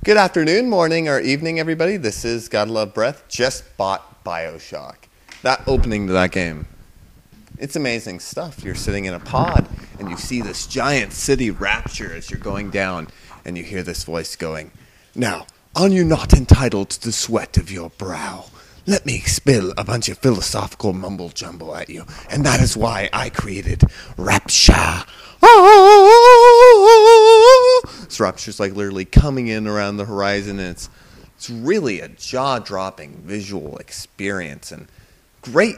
Good afternoon, morning, or evening, everybody. This is God Love Breath. Just bought Bioshock. That opening to that game, it's amazing stuff. You're sitting in a pod, and you see this giant city rapture as you're going down, and you hear this voice going, "Now, are you not entitled to the sweat of your brow? Let me spill a bunch of philosophical mumble-jumble at you, and that is why I created Rapture." This rapture's like literally coming in around the horizon, and it's really a jaw-dropping visual experience, and great.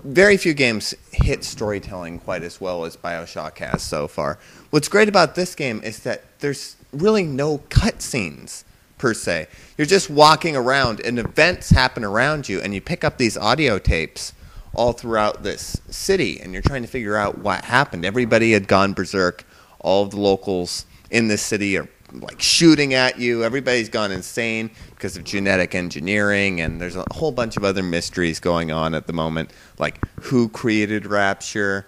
Very few games hit storytelling quite as well as Bioshock has so far. What's great about this game is that there's really no cutscenes per se. You're just walking around, and events happen around you, and you pick up these audio tapes all throughout this city, and you're trying to figure out what happened. Everybody had gone berserk. All of the locals in this city are like shooting at you. Everybody's gone insane because of genetic engineering, and there's a whole bunch of other mysteries going on at the moment, like who created Rapture.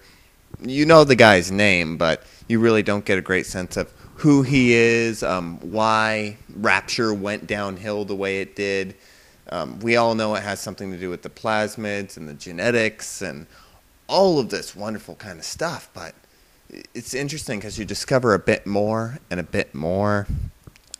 You know the guy's name, but you really don't get a great sense of who he is, why Rapture went downhill the way it did. We all know it has something to do with the plasmids and the genetics and all of this wonderful kind of stuff, but it's interesting because you discover a bit more and a bit more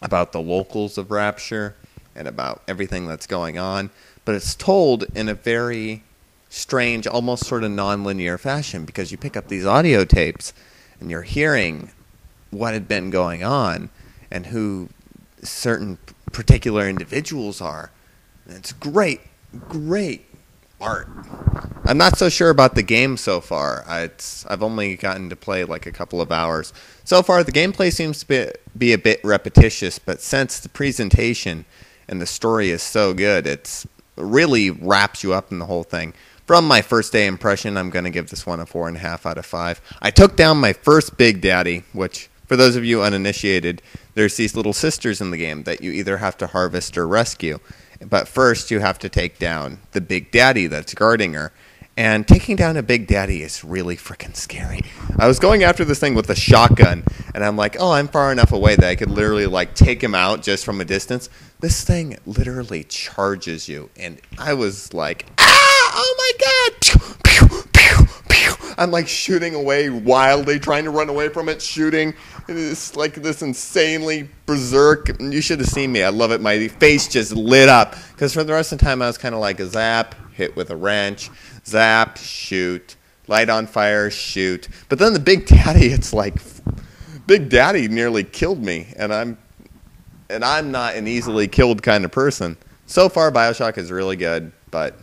about the locals of Rapture and about everything that's going on, but it's told in a very strange, almost sort of non-linear fashion, because you pick up these audio tapes and you're hearing what had been going on and who certain particular individuals are. And it's great art. I'm not so sure about the game so far. I've only gotten to play like a couple of hours. So far, the gameplay seems to be a bit repetitious, but since the presentation and the story is so good, it's really wraps you up in the whole thing. From my first day impression, I'm going to give this one a 4.5 out of 5. I took down my first Big Daddy, which, for those of you uninitiated, there's these little sisters in the game that you either have to harvest or rescue. But first, you have to take down the Big Daddy that's guarding her. And taking down a Big Daddy is really freaking scary. I was going after this thing with a shotgun, and I'm like, oh, I'm far enough away that I could literally like take him out just from a distance. This thing literally charges you, and I was like, ah, oh my god! Pew, pew, pew, pew. I'm like shooting away wildly, trying to run away from it, shooting. It's like this insanely berserk. You should have seen me. I love it. My face just lit up, because for the rest of the time I was kind of like a zap, hit with a wrench, zap, shoot, light on fire, shoot. But then the Big Daddy, it's like Big Daddy nearly killed me, and I'm not an easily killed kind of person. So far, Bioshock is really good, but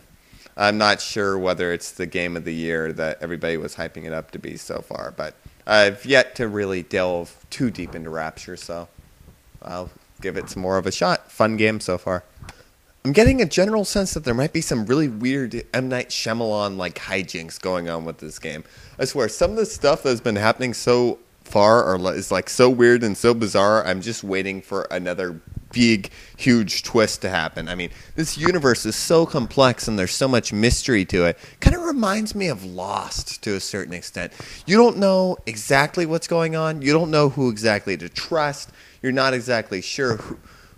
I'm not sure whether it's the game of the year that everybody was hyping it up to be so far. But I've yet to really delve too deep into Rapture, so I'll give it some more of a shot. Fun game so far. I'm getting a general sense that there might be some really weird M. Night Shyamalan-like hijinks going on with this game. I swear, some of the stuff that's been happening so far is like so weird and so bizarre. I'm just waiting for another big, huge twist to happen. I mean, this universe is so complex and there's so much mystery to it. Kind of reminds me of Lost to a certain extent. You don't know exactly what's going on. You don't know who exactly to trust. You're not exactly sure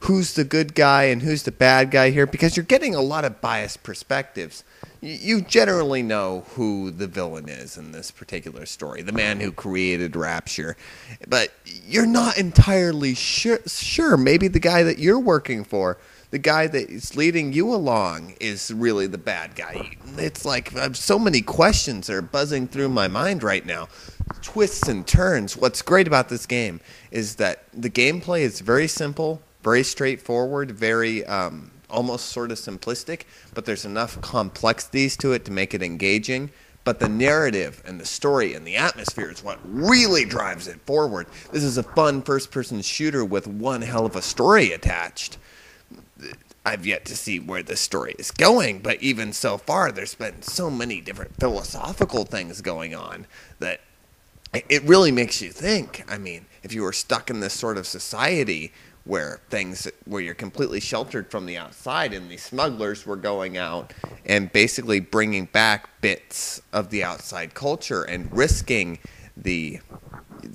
who's the good guy and who's the bad guy here, because you're getting a lot of biased perspectives. You generally know who the villain is in this particular story, the man who created Rapture, but you're not entirely sure. Maybe the guy that you're working for, the guy that is leading you along, is really the bad guy. It's like so many questions are buzzing through my mind right now. Twists and turns. What's great about this game is that the gameplay is very simple, very straightforward, very almost sort of simplistic, but there's enough complexities to it to make it engaging. But the narrative and the story and the atmosphere is what really drives it forward. This is a fun first-person shooter with one hell of a story attached. I've yet to see where this story is going, but even so far, there's been so many different philosophical things going on that it really makes you think. I mean, if you were stuck in this sort of society where you're completely sheltered from the outside, and these smugglers were going out and basically bringing back bits of the outside culture and risking the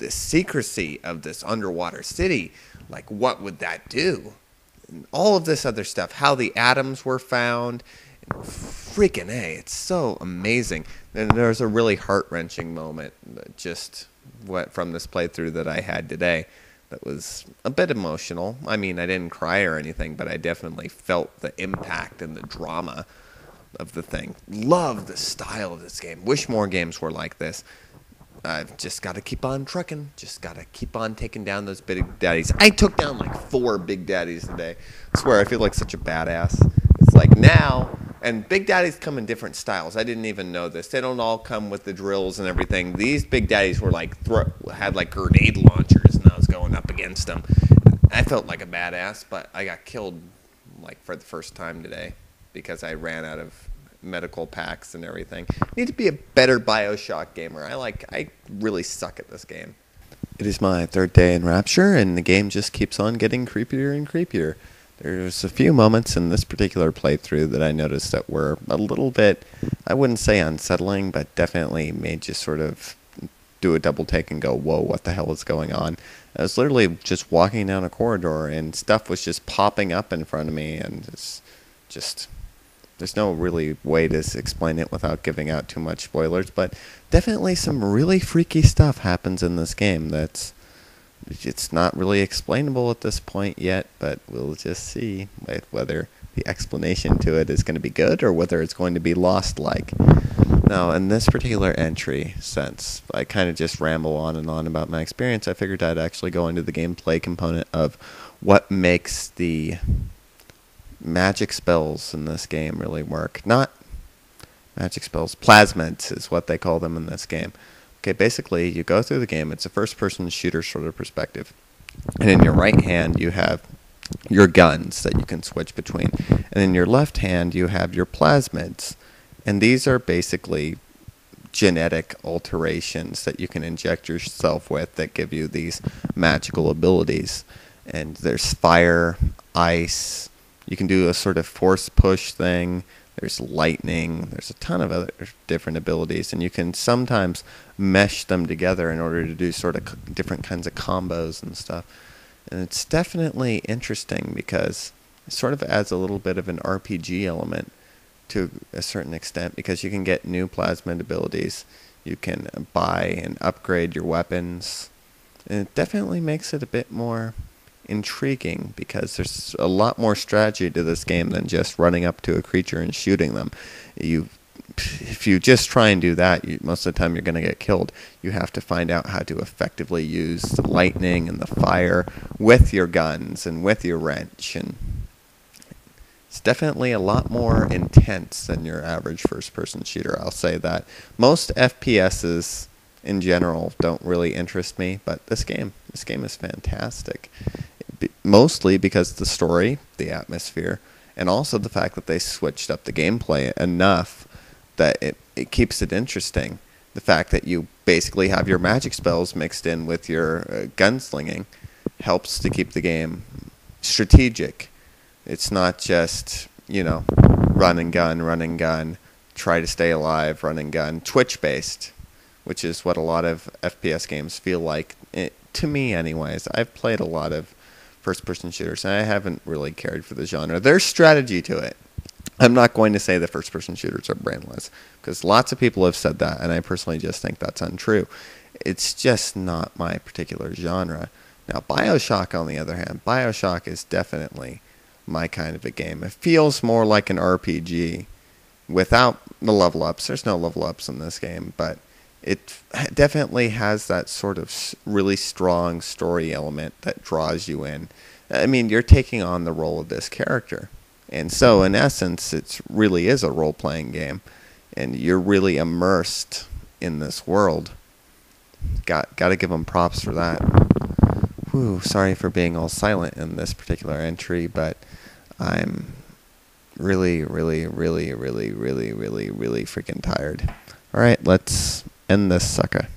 secrecy of this underwater city, Like, what would that do? And all of this other stuff, how the atoms were found. Freaking A, it's so amazing. And there's a really heart-wrenching moment that just went from this playthrough that I had today that was a bit emotional. I mean, I didn't cry or anything, but I definitely felt the impact and the drama of the thing. Love the style of this game. Wish more games were like this. I've just got to keep on trucking. Just got to keep on taking down those big daddies. I took down like 4 big daddies today. I swear, I feel like such a badass. It's like now, and big daddies come in different styles. I didn't even know this. They don't all come with the drills and everything. These big daddies were like had like grenade launchers, and I was going up against them. I felt like a badass, but I got killed like for the first time today because I ran out of medical packs and everything. Need to be a better Bioshock gamer. I really suck at this game. It is my 3rd day in Rapture, and the game just keeps on getting creepier and creepier. There's a few moments in this particular playthrough that I noticed that were a little bit, I wouldn't say unsettling, but definitely made you sort of do a double take and go, whoa, what the hell is going on? I was literally just walking down a corridor, and stuff was just popping up in front of me, and it's just... There's no really way to explain it without giving out too much spoilers, but definitely some really freaky stuff happens in this game it's not really explainable at this point yet, but we'll just see whether the explanation to it is going to be good or whether it's going to be lost-like. Now, in this particular entry, since I kind of just ramble on and on about my experience, I figured I'd actually go into the gameplay component of what makes the magic spells in this game really work. Not magic spells, plasmids is what they call them in this game. Okay, basically, you go through the game, it's a first-person shooter sort of perspective. And in your right hand, you have your guns that you can switch between. And in your left hand, you have your plasmids. And these are basically genetic alterations that you can inject yourself with that give you these magical abilities. And there's fire, ice. You can do a sort of force push thing. There's lightning. There's a ton of other different abilities. And you can sometimes mesh them together in order to do sort of different kinds of combos and stuff. And it's definitely interesting because it sort of adds a little bit of an RPG element to a certain extent because you can get new plasmid abilities. You can buy and upgrade your weapons. And it definitely makes it a bit more intriguing because there's a lot more strategy to this game than just running up to a creature and shooting them. If you just try and do that, most of the time you're going to get killed. You have to find out how to effectively use the lightning and the fire with your guns and with your wrench. And it's definitely a lot more intense than your average first-person shooter, I'll say that. Most FPSs in general don't really interest me, but this game is fantastic. Mostly because of the story, the atmosphere, and also the fact that they switched up the gameplay enough that it keeps it interesting. The fact that you basically have your magic spells mixed in with your gunslinging helps to keep the game strategic. It's not just, run and gun, try to stay alive, run and gun, Twitch-based, which is what a lot of FPS games feel like, to me anyways. I've played a lot of first-person shooters, and I haven't really cared for the genre. There's strategy to it. I'm not going to say that first-person shooters are brainless, because lots of people have said that, and I personally just think that's untrue. It's just not my particular genre. Now, Bioshock, on the other hand, Bioshock is definitely my kind of a game. It feels more like an RPG without the level-ups. There's no level-ups in this game, but it definitely has that sort of really strong story element that draws you in. I mean, you're taking on the role of this character. And so, in essence, it really is a role-playing game. And you're really immersed in this world. Got to give them props for that. Whew, sorry for being all silent in this particular entry, but I'm really freaking tired. Alright, let's end this sucker.